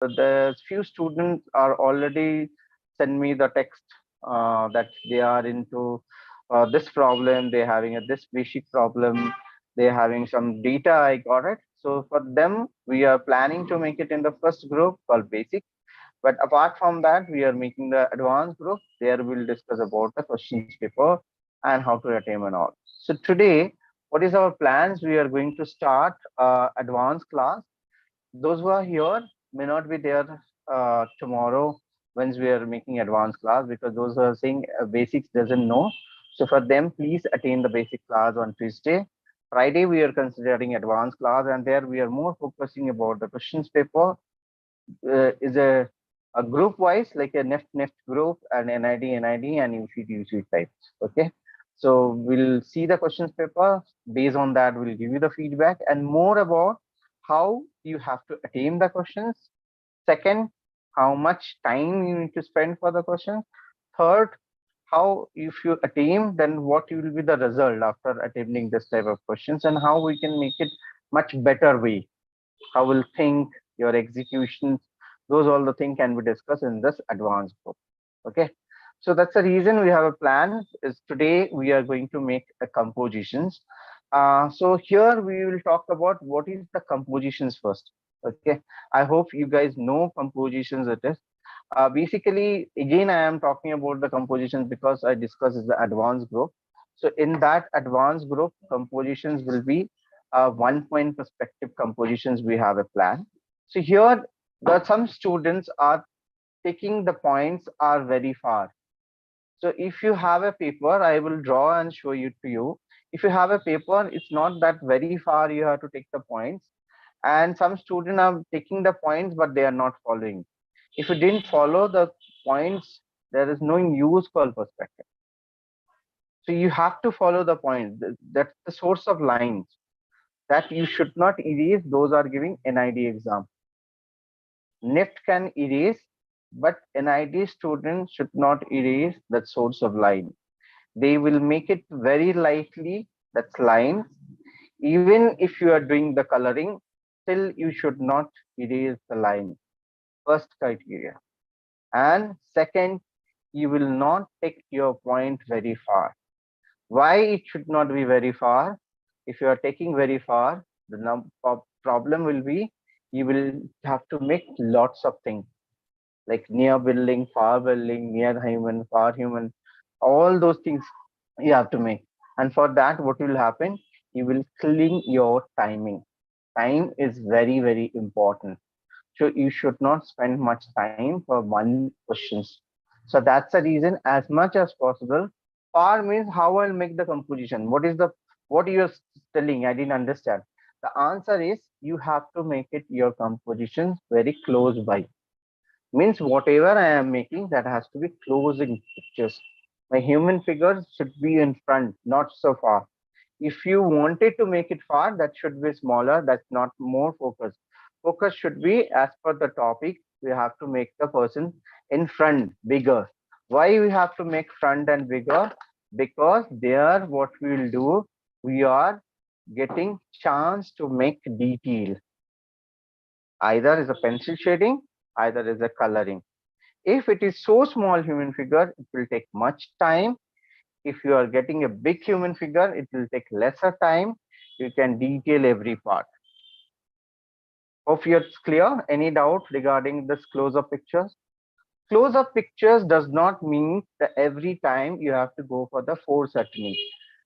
The few students are already send me the text that they are into this problem, they're having this basic problem, they're having some data. I got it. So for them, we are planning to make it in the first group called basic. But apart from that, we are making the advanced group. There we'll discuss about the questions paper and how to attempt and all. So today, what is our plans? We are going to start advanced class. Those who are here may not be there tomorrow once we are making advanced class, because those who are saying basics doesn't know. So for them, please attend the basic class on Tuesday. Friday, we are considering advanced class, and there we are more focusing about the questions paper. Is a group wise, like a Nift group, and NID, and UCEED types. Okay. So we'll see the questions paper. Based on that, we'll give you the feedback and more about how you have to attain the questions. Second, how much time you need to spend for the questions. Third, how if you attain, then what will be the result after attending this type of questions, and how we can make it much better way. How will think your executions, those all the things can be discussed in this advanced group. Okay. So that's the reason we have a plan. Is today we are going to make a compositions. So here we will talk about what is the compositions first. Okay. I hope you guys know compositions. It is basically, again, I am talking about the compositions because I discussed is the advanced group. So in that advanced group, compositions will be 1 point perspective compositions. We have a plan. So here, some students are taking the points are very far. So if you have a paper, I will draw and show you to you. If you have a paper, it's not that very far. You have to take the points, and some students are taking the points, but they are not following. If you didn't follow the points, there is no use called perspective. So you have to follow the points. That's the source of lines that you should not erase. Those are giving NID exam. Nift can erase, but NID students should not erase that source of line. They will make it very lightly, that's lines. Even if you are doing the coloring, still you should not erase the line. First criteria. And second, you will not take your point very far. Why it should not be very far? If you are taking very far, the problem will be you will have to make lots of things like near building, far building, near human, far human, all those things you have to make. And for that, what will happen? You will clean your timing. Time is very, very important. So you should not spend much time for one questions. So that's the reason, as much as possible. Far means how I'll make the composition. What you're telling? I didn't understand. The answer is you have to make it your composition very close by. Means whatever I am making, that has to be close in pictures. My human figure should be in front, not so far. If you wanted to make it far, that should be smaller. That's not more focus. Focus should be as per the topic. We have to make the person in front bigger. Why we have to make front and bigger? Because there, what we will do, we are getting chance to make detail. Either is a pencil shading, either is a coloring. If it is so small human figure, it will take much time. If you are getting a big human figure, it will take lesser time. You can detail every part. Hope it's clear. Any doubt regarding this close-up pictures? Close-up pictures does not mean that every time you have to go for the four-certaining.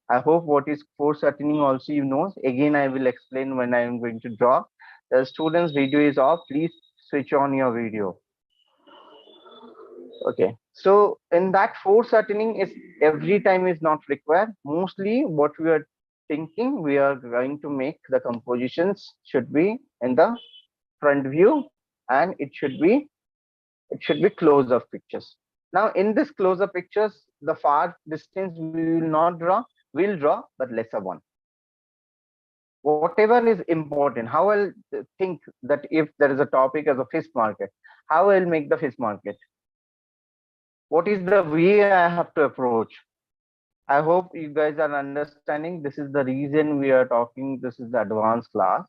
I hope what is four-certaining also you know. Again, I will explain when I am going to draw. The student's video is off. Please switch on your video. Okay, so in that four-certaining is every time is not required. Mostly what we are thinking, we are going to make the compositions should be in the front view, and it should be close-up pictures. Now in this close-up pictures, the far distance we will not draw, we'll draw but lesser one. Whatever is important, how I'll think that if there is a topic as a fish market, how I'll make the fish market. What is the way I have to approach? I hope you guys are understanding. This is the reason we are talking. This is the advanced class.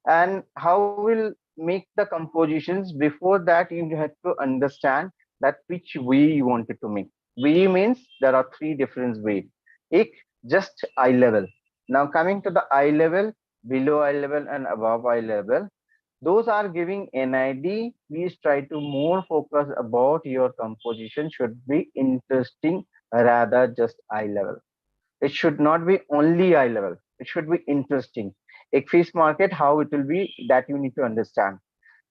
And how will make the compositions, before that you have to understand that which way you wanted to make. Way means there are three different ways. एक just eye level. Now coming to the eye level, below eye level and above eye level, those are giving NID. Please try to more focus about your composition should be interesting rather just eye level. It should not be only eye level. It should be interesting. A fish market, how it will be, that you need to understand.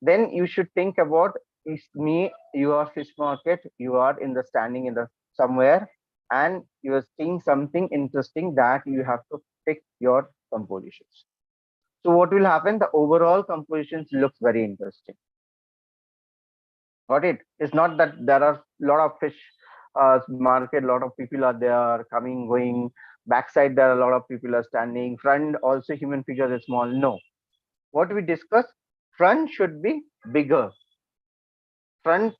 Then you should think about, is me, you are fish market, you are in the standing in the somewhere, and you are seeing something interesting that you have to pick your compositions. So what will happen? The overall compositions looks very interesting. Got it? It's not that there are a lot of fish market, a lot of people are there coming, going. Backside, there are a lot of people are standing. Front, also human figures is small. No. What we discuss, front should be bigger. Front,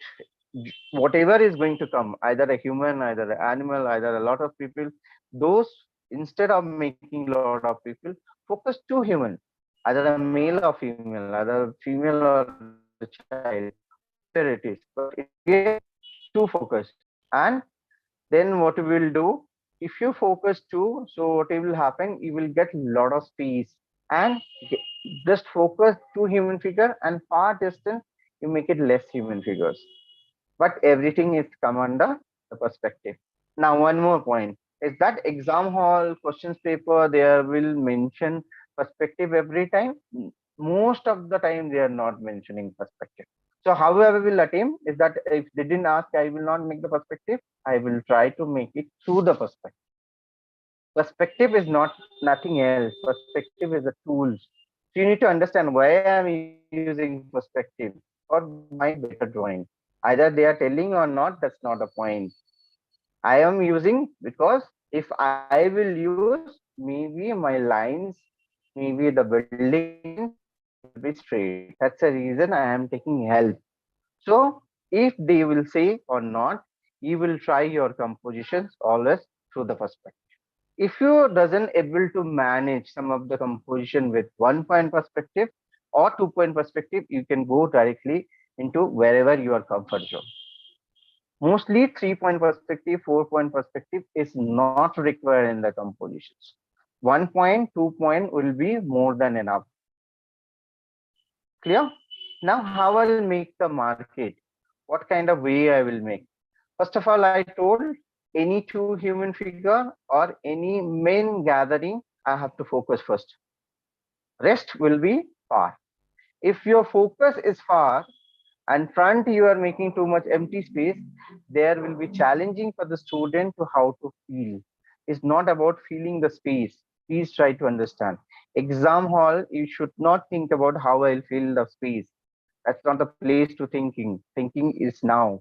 whatever is going to come, either a human, either an animal, either a lot of people, those, instead of making a lot of people, focus two human, either a male or female, either a female or a child, whatever it is, but it get two focused. And then what we will do, if you focus two, so what will happen, you will get lot of space, and just focus two human figure, and far distance you make it less human figures, but everything is come under the perspective. Now, one more point is that exam hall questions paper, there will mention perspective every time. Most of the time, they are not mentioning perspective. So, however, we will attempt is that if they didn't ask, I will not make the perspective. I will try to make it through the perspective. Perspective is not nothing else. Perspective is a tool. So you need to understand why I am using perspective for my better drawing. Either they are telling or not, that's not a point. I am using because if I will use, maybe my lines, maybe the building lines will be straight. That's the reason I am taking help. So if they will say or not, you will try your compositions always through the perspective. If you doesn't able to manage some of the composition with 1 point perspective or 2 point perspective, you can go directly into wherever your comfort zone. Mostly 3 point perspective, 4 point perspective is not required in the compositions. 1 point, 2 point will be more than enough. Clear? Now, how I'll make the market? What kind of way I will make? First of all, I told any two human figure or any main gathering, I have to focus first. Rest will be far. If your focus is far and front you are making too much empty space, there will be challenging for the student to how to feel. It's not about feeling the space. Please try to understand. Exam hall, you should not think about how I'll feel the space. That's not the place to thinking. Thinking is now.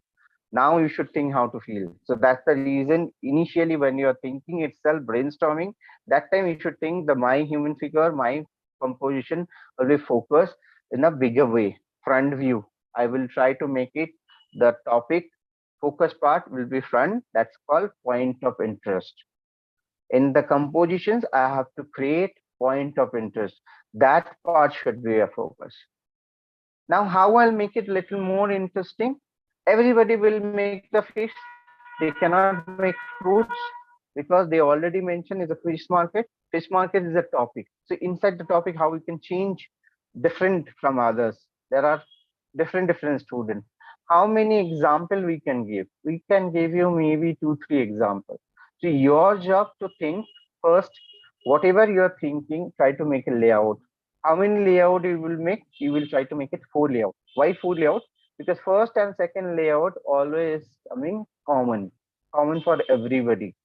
Now you should think how to feel. So that's the reason initially when you are thinking itself, brainstorming, that time you should think the my human figure, my composition will be focused in a bigger way. Front view. I will try to make it the topic focus part will be front. That's called point of interest. In the compositions, I have to create point of interest. That part should be a focus. Now, how I'll make it little more interesting? Everybody will make the fish. They cannot make fruits because they already mentioned is a fish market. Fish market is a topic. So inside the topic, how we can change different from others. There are different students. How many example we can give? We can give you maybe 2, 3 examples. So your job to think first, whatever you are thinking, try to make a layout. How many layout you will make? You will try to make it 4 layout. Why 4 layout? Because first and second layout always coming common for everybody.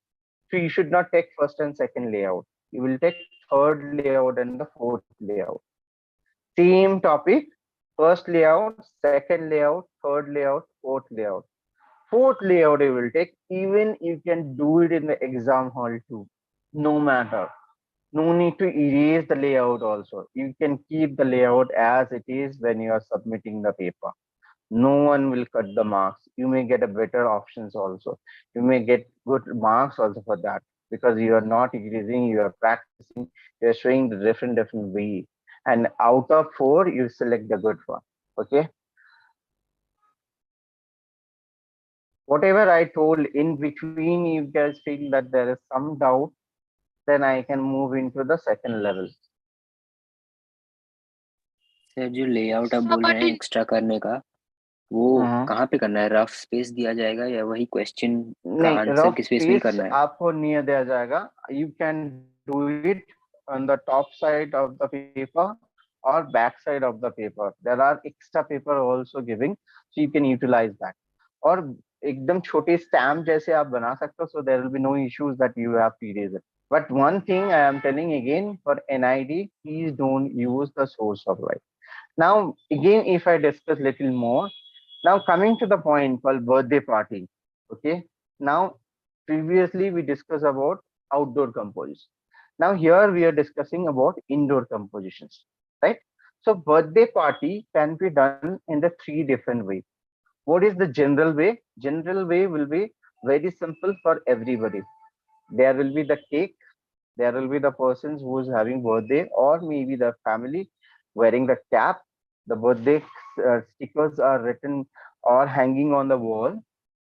So you should not take first and second layout. You will take third layout and the fourth layout. Same topic, first layout, second layout, third layout, fourth layout. Fourth layout you will take, even you can do it in the exam hall too. No matter. No need to erase the layout also. You can keep the layout as it is when you are submitting the paper. No one will cut the marks. You may get a better options also. You may get good marks also for that because you are not erasing, you are practicing, you are showing the different way. and out of 4 you select the good one. Okay, whatever I told in between, you guys feel that there is some doubt, then I can move into the second level. Sir जो layout आप बोल रहे हैं extra करने का, वो कहाँ पे करना है? रफ स्पेस दिया जाएगा या वही क्वेश्चन का नहीं, आंसर रफ के स्पेस में ही स्पेस करना है? आपको नहीं दिया जाएगा. You can do it on the top side of the paper or back side of the paper. There are extra paper also giving, so you can utilize that. और एकदम छोटे स्टैम्प जैसे आप बना सकते हो, so there will be no issues that you have to erase it. But one thing I am telling again, for NID, please don't use the source of light. Now again, if I discuss little more, now coming to the point called birthday party. Okay, now previously we discussed about outdoor composition. Now here we are discussing about indoor compositions, right? So birthday party can be done in the 3 different ways. What is the general way? General way will be very simple for everybody. There will be the cake, there will be the persons who is having birthday, or maybe the family wearing the cap. The birthday stickers are written or hanging on the wall.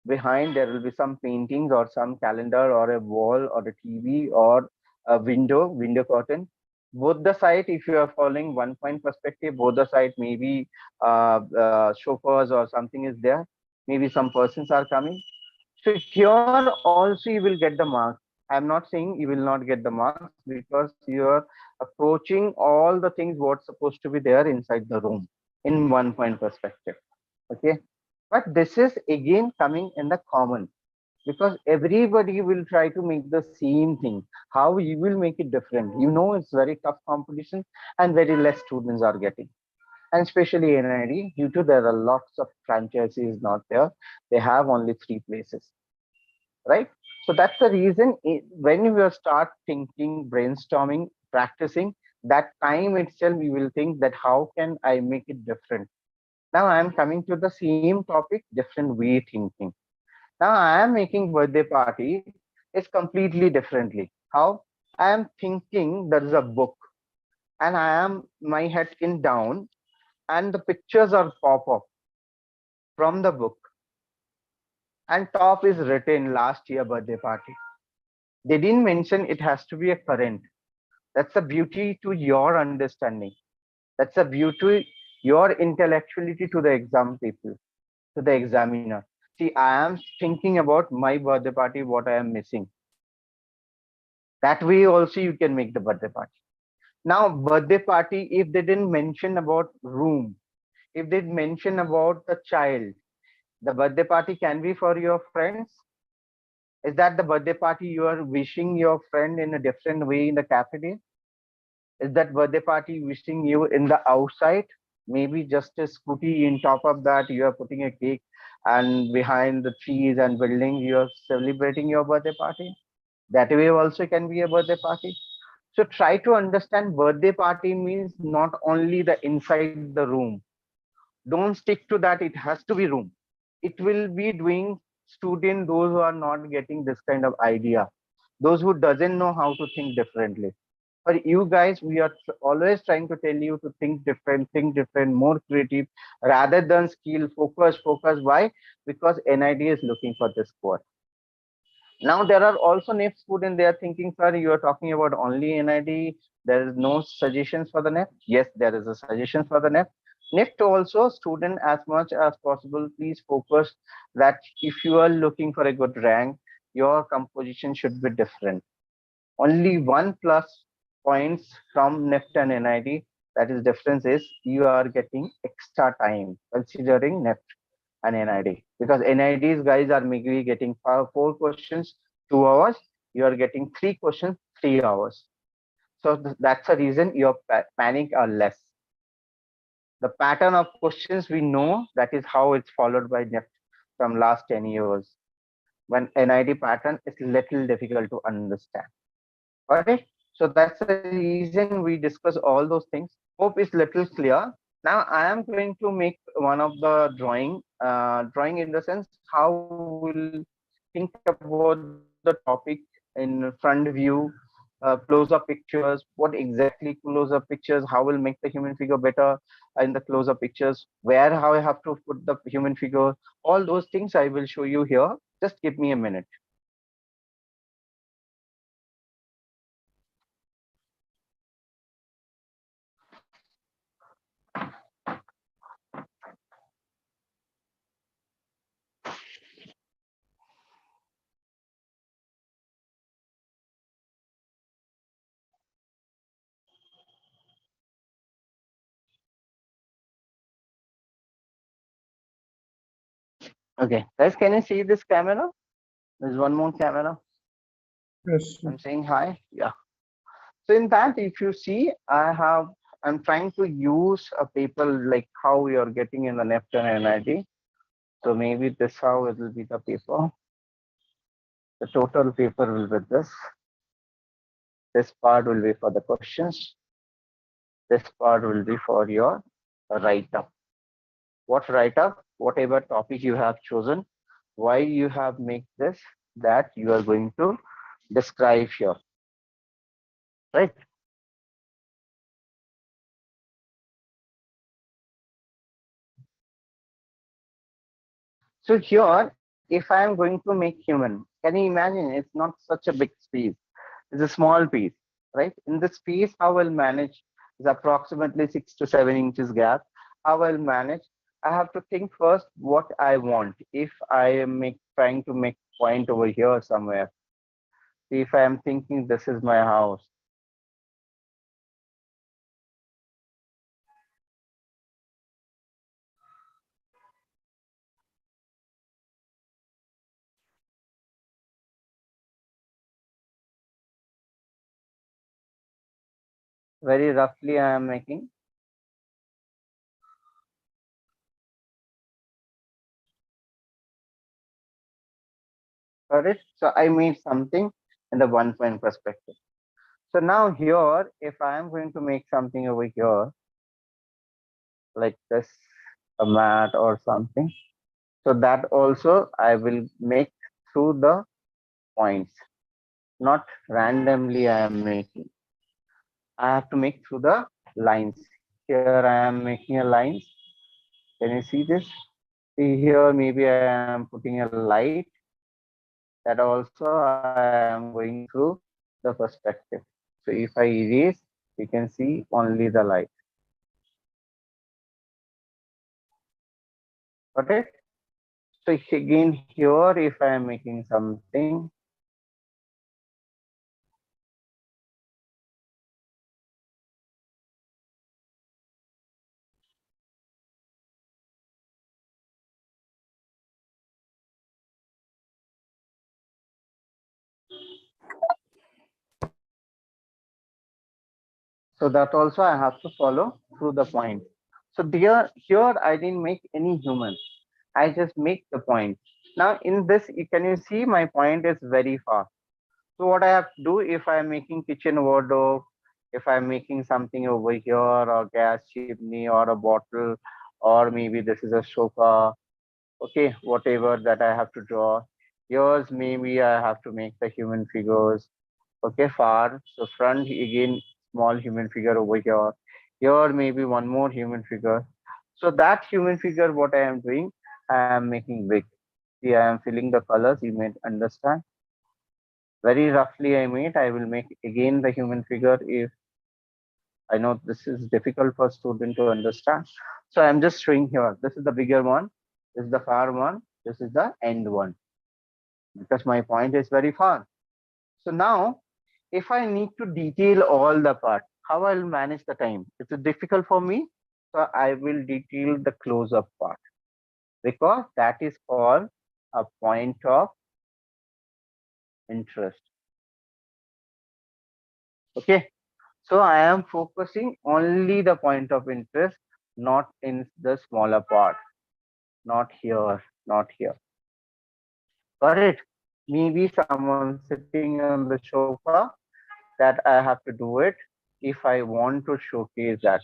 Behind there will be some paintings or some calendar or a wall or a TV or a window curtain. Both the side, if you are following one point perspective, both the side maybe chauffeurs or something is there. Maybe some persons are coming. So here also you will get the marks. I'm not saying you will not get the marks, because you are approaching all the things what's supposed to be there inside the room in one point perspective. Okay, but this is again coming in the common, because everybody will try to make the same thing. How you will make it different? You know, it's very tough competition and very less students are getting. And especially NID, due to there are lots of franchises not there. They have only 3 places, right? So that's the reason when you will start thinking, brainstorming, practicing, that time itself you will think that how can I make it different? Now I am coming to the same topic, different way thinking. Now I am making birthday party is completely differently. How? I am thinking there is a book and I am my head in down and the pictures are pop up from the book and top is written last year birthday party. They didn't mention it has to be a current. That's a beauty to your understanding. That's a beauty, your intellectuality to the exam people, to the examiner. See, I am thinking about my birthday party, what I am missing. That way also you can make the birthday party. Now, birthday party, if they didn't mention about room, if they mention about the child, the birthday party can be for your friends. Is that the birthday party you are wishing your friend in a different way in the cafe? Is that birthday party wishing you in the outside? Maybe just a scooty, in top of that you are putting a cake, and behind the trees and buildings you are celebrating your birthday party. That way also can be a birthday party. So try to understand birthday party means not only the inside the room. Don't stick to that, it has to be room. It will be doing student those who are not getting this kind of idea, those who doesn't know how to think differently. For you guys, we are always trying to tell you to think different, more creative, rather than skill, focus. Why? Because NID is looking for this score. Now there are also Nift students, they are thinking, sir, you are talking about only NID. There is no suggestions for the Nift. Yes, there is a suggestion for the Nift. Nift also, student, as much as possible, please focus that if you are looking for a good rank, your composition should be different. Only 1+ points from Nift and NID. That is difference is you are getting extra time considering Nift and NID, because NIDs guys are maybe getting 4 questions 2 hours, you are getting 3 questions 3 hours. So that's the reason your panic are less. The pattern of questions we know, that is how it's followed by Nift from last 10 years. When NID pattern is little difficult to understand. Okay, so that's the reason we discuss all those things. Hope is little clear. Now I am going to make one of the drawing in the sense how we'll think about the topic in front view, close-up pictures. What exactly close-up pictures? How will make the human figure better in the close-up pictures? Where how I have to put the human figure? All those things I will show you here. Just give me a minute. Okay, guys, can you see this camera? There's one more camera. Yes, I'm saying hi. Yeah. So in that, if you see, I'm trying to use a paper like how you're getting in the Nift and NID. So maybe this how it will be the paper. The total paper will be this. This part will be for the questions. This part will be for your write-up. What write-up? Whatever topic you have chosen, why you have made this, that you are going to describe here, right? So here, if I am going to make human, can you imagine? It's not such a big space. It's a small piece, right? In this piece, how I'll manage is approximately 6 to 7 inches gap. How I'll manage? I have to think first what I want. If I am trying to make point over here somewhere, if I am thinking this is my house, very roughly I am making. Correct. So I made something in the 1 point perspective. So now here, if I am going to make something over here, like this, a mat or something, so that also I will make through the points, not randomly I am making. I have to make through the lines. Here I am making a line. Can you see this? See here, maybe I am putting a light. That also I am going through the perspective. So if I erase, you can see only the light. Got it? So again here, if I am making something, so that also I have to follow through the point. So here I didn't make any human. I just make the point. Now in this, can you see my point is very far. So what I have to do if I'm making kitchen wardrobe, if I'm making something over here or gas chimney or a bottle, or maybe this is a sofa, okay, whatever that I have to draw. Yours maybe I have to make the human figures. Okay, far. So front again, small human figure over here. Here maybe one more human figure. So that human figure, what I am doing, I am making big. See, I am filling the colors. You may understand. Very roughly, I made. I will make again the human figure if I know this is difficult for student to understand. So I'm just showing here. This is the bigger one. This is the far one. This is the end one because my point is very far. So now, if I need to detail all the part, how I'll manage the time? It's difficult for me. So I will detail the close-up part because that is called a point of interest. Okay. So I am focusing only the point of interest, not in the smaller part, not here, not here. Got it? Maybe someone sitting on the sofa that I have to do it if I want to showcase that.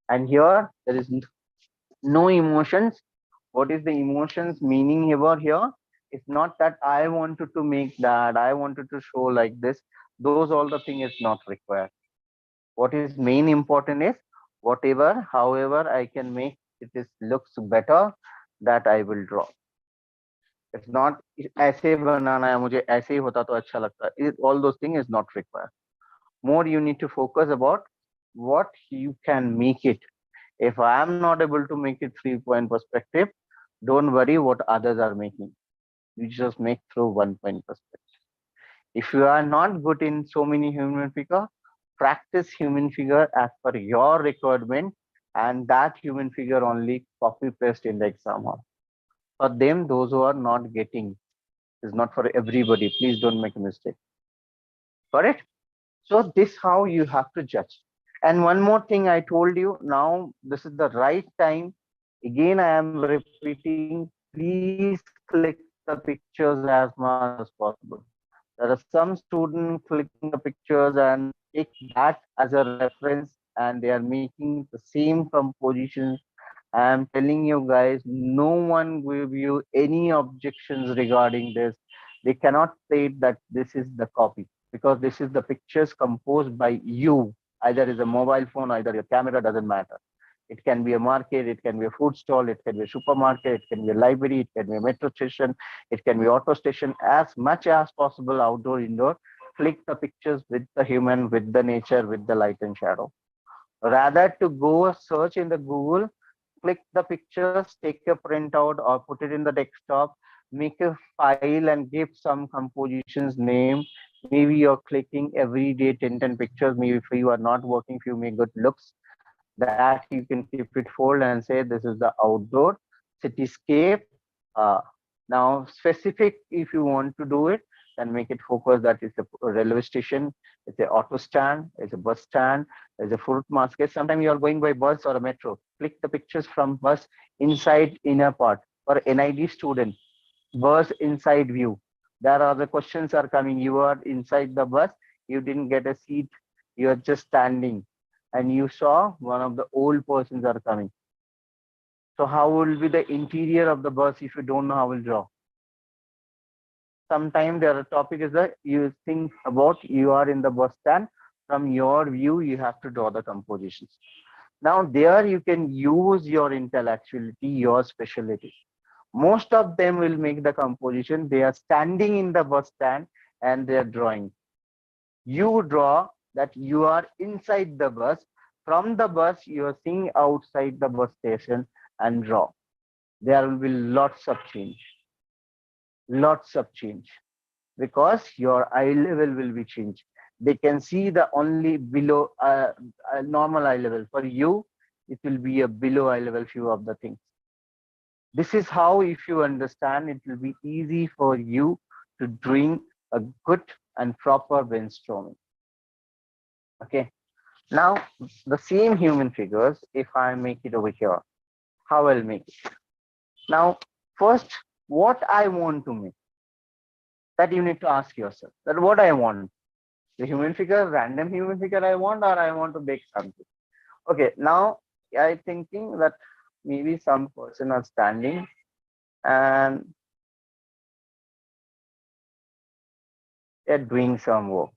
And here there is no emotions. What is the emotions meaning over here? It's not that I wanted to make that, I wanted to show like this. those all the thing is not required. What is main important is whatever, however I can make it is looks better, that I will draw. It's not ऐसे बनाना है मुझे ऐसे ही होता तो अच्छा लगता. All those things is not required. More you need to focus about what you can make it. If I am not able to make it 3-point perspective, don't worry what others are making. You just make through 1-point perspective. If you are not good in so many human figure, practice human figure as per your requirement, and that human figure only copy paste in the exam hall. For them, those who are not getting, is not for everybody. Please don't make a mistake. Got it? So this how you have to judge. And one more thing I told you, now this is the right time. Again, I am repeating, please click the pictures as much as possible. There are some students clicking the pictures and take that as a reference, and they are making the same compositions. I am telling you guys, no one give you any objections regarding this. They cannot say that this is the copy, because this is the pictures composed by you. Either is a mobile phone, either your camera, doesn't matter. It can be a market, it can be a food stall, it can be a supermarket, it can be a library, it can be a metro station, it can be auto station. As much as possible, outdoor, indoor, click the pictures with the human, with the nature, with the light and shadow. Rather to go search in the Google, click the pictures, take a printout or put it in the desktop, make a file and give some compositions name. Maybe you're clicking every day 10 pictures. Maybe if you are not working, if you make good looks, that you can keep it fold and say this is the outdoor cityscape. Now specific, if you want to do it, then make it focus that it's a railway station, it's a auto stand, it's a bus stand, there's a fruit market. Sometimes you are going by bus or a metro. Click the pictures from bus inside inner part. For NID student, bus inside view. There are the questions are coming. You are inside the bus, you didn't get a seat, you are just standing, and you saw one of the old persons are coming. So how will be the interior of the bus if you don't know how will draw? Sometimes the topic is that you think about you are in the bus stand, from your view you have to draw the compositions. Now there you can use your intellectuality, your specialty. Most of them will make the composition, they are standing in the bus stand and they are drawing. You draw that you are inside the bus, from the bus you are seeing outside the bus station, and draw. There will be lots of change, because your eye level will be changed. They can see the only below normal eye level. For you, it will be a below eye level view of the things. This is how, if you understand, it will be easy for you to doing a good and proper brainstorming. Okay. Now, the same human figures, if I make it over here, how I'll make it. Now, first, what I want to make, that you need to ask yourself, that what I want. The human figure, random human figure I want, or I want to make something. Okay, now I thinking that maybe some person are standing and they're doing some work.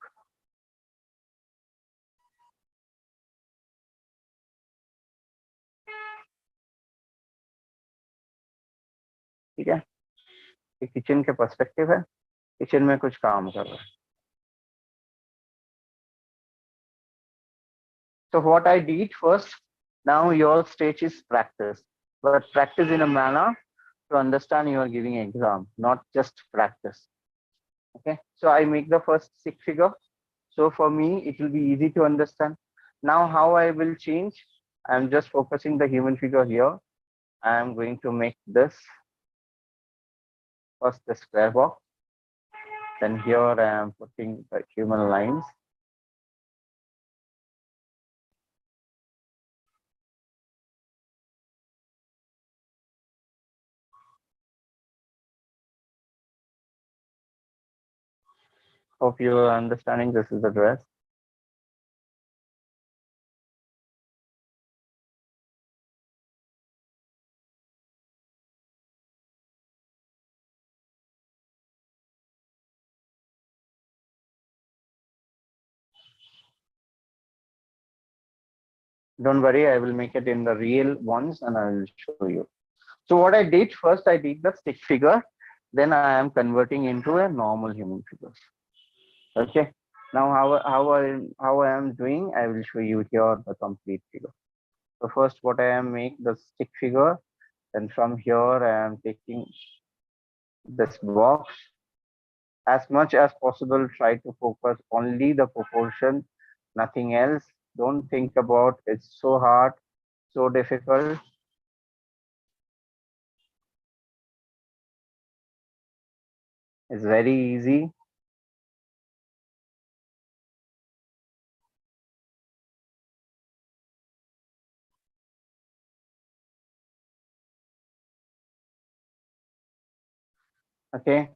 ठीक है, ये kitchen के perspective है, kitchen में कुछ काम कर रहा है. So what I did first, now your stage is practice, but practice in a manner to understand you are giving exam, not just practice. Okay, so I make the first stick figure. So for me, it will be easy to understand. Now how I will change, I'm just focusing the human figure here. I'm going to make this first the square box. Then here I am putting the human lines. Hope you are understanding this is the dress. Don't worry, I will make it in the real ones and I will show you. So what I did first, I did the stick figure, then I am converting into a normal human figure. Okay. Now how I am doing, I will show you here the complete figure. So first what I am make the stick figure, and from here I am taking this box. As much as possible, try to focus only the proportion, nothing else. Don't think about it's so hard, so difficult. It's very easy. Okay.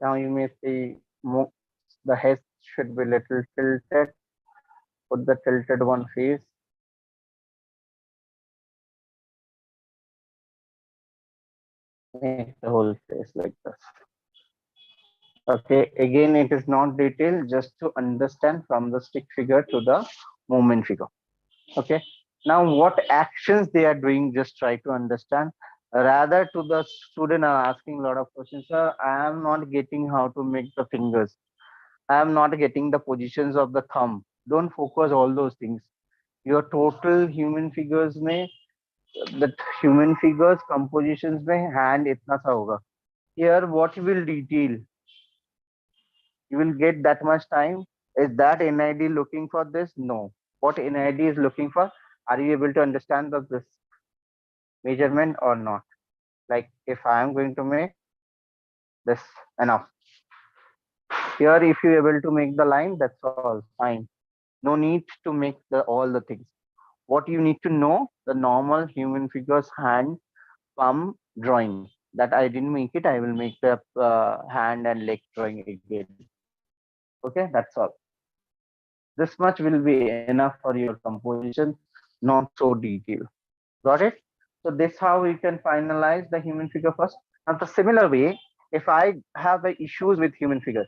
Now you may see the head should be little tilted. Put the tilted one face. Make the whole face like this. Okay, again, it is not detailed, just to understand from the stick figure to the movement figure. Okay, now what actions they are doing, just try to understand. Rather to the student are asking a lot of questions, sir, I am not getting how to make the fingers. I am not getting the positions of the thumb. Don't focus all those things. Your total human figures may, the human figures compositions may hand itna sa hoga. Here, what you will detail, you will get that much time. Is that NID looking for this? No. What NID is looking for? Are you able to understand this measurement or not? Like if I am going to make this enough. Here, if you able to make the line, that's all fine. No need to make the all the things. What you need to know, the normal human figures hand, palm drawing. That I didn't make it. I will make the hand and leg drawing again. Okay, that's all. This much will be enough for your composition, not so detailed. Got it? So this how we can finalize the human figure first. Now the similar way, if I have the issues with human figure,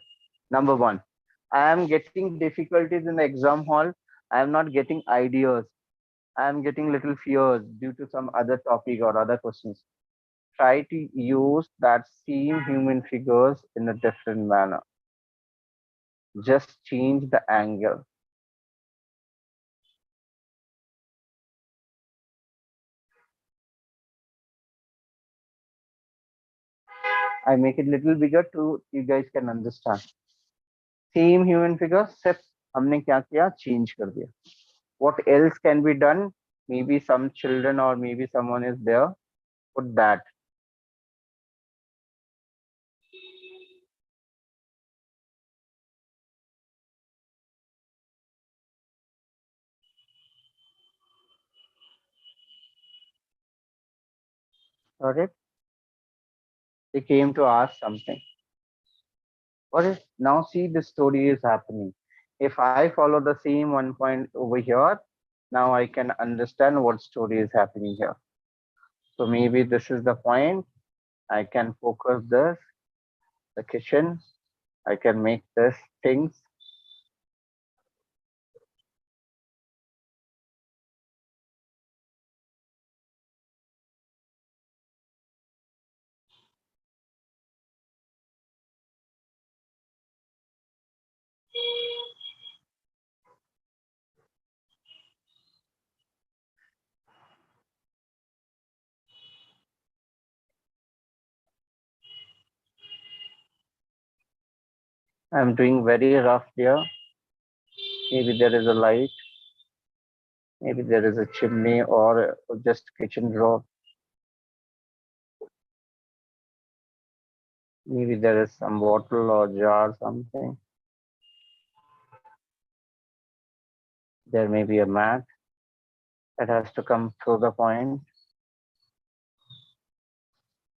number one, I am getting difficulties in the exam hall. I am not getting ideas. I am getting little fears due to some other topic or other questions. Try to use that same human figures in a different manner. Just change the angle. I make it little bigger to you guys can understand. Same human figure, सिर्फ हमने क्या किया, change कर दिया. What else can be done? Maybe some children or maybe someone is there. Put that. Got it? They came to ask something. What is now? See, the story is happening. If I follow the same one point over here, now I can understand what story is happening here. So maybe this is the point. I can focus this, the kitchen. I can make this things. I'm doing very rough here. Maybe there is a light. Maybe there is a chimney or just kitchen drawer. Maybe there is some bottle or jar, something. There may be a mat that has to come through the point.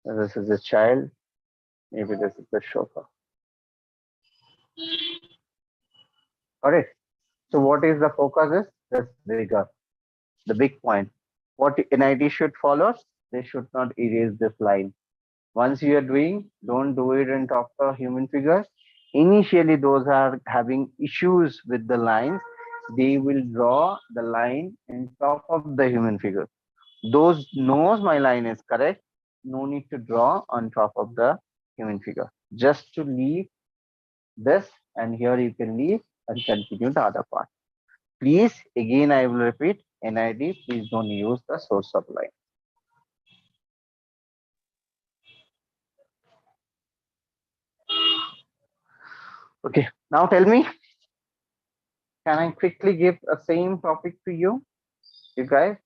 This is a child. Maybe this is the chauffeur. Got it? So what is the focus is? This bigger, the big point. What NID should follow? They should not erase this line. Once you are doing, don't do it on top of human figure. Initially, those are having issues with the lines, they will draw the line in top of the human figure. Those knows my line is correct, no need to draw on top of the human figure. Just to leave this, and here you can leave and continue the other part. Please, again, I will repeat, NID, please don't use the source of line. Okay, now tell me, can I quickly give a same topic to you guys?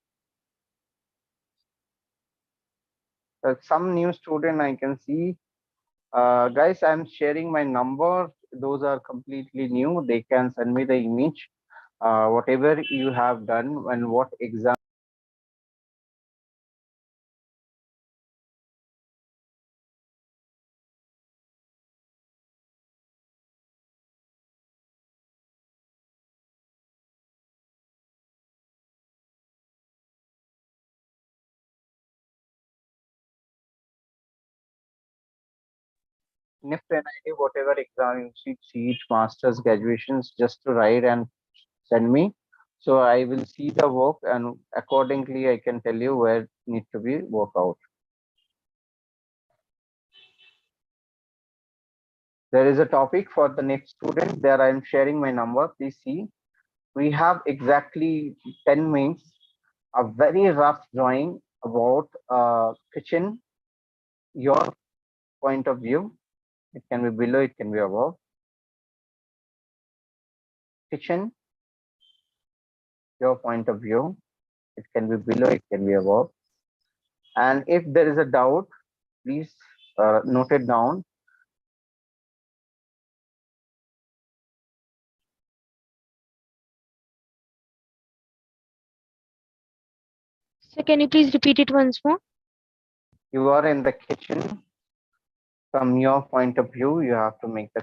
Some new student I can see. Guys, I'm sharing my number. Those are completely new. They can send me the image. Whatever you have done and what exam. Nift NID, whatever exam you see, CEED, masters, graduations, just to write and send me. So I will see the work and accordingly I can tell you where need to be worked out. There is a topic for the next student. There I am sharing my number. Please see. We have exactly 10 minutes, a very rough drawing about kitchen, your point of view. It can be below, it can be above. Kitchen, your point of view. It can be below, it can be above. And if there is a doubt, please note it down. So can you please repeat it once more? You are in the kitchen. From your point of view, you have to make the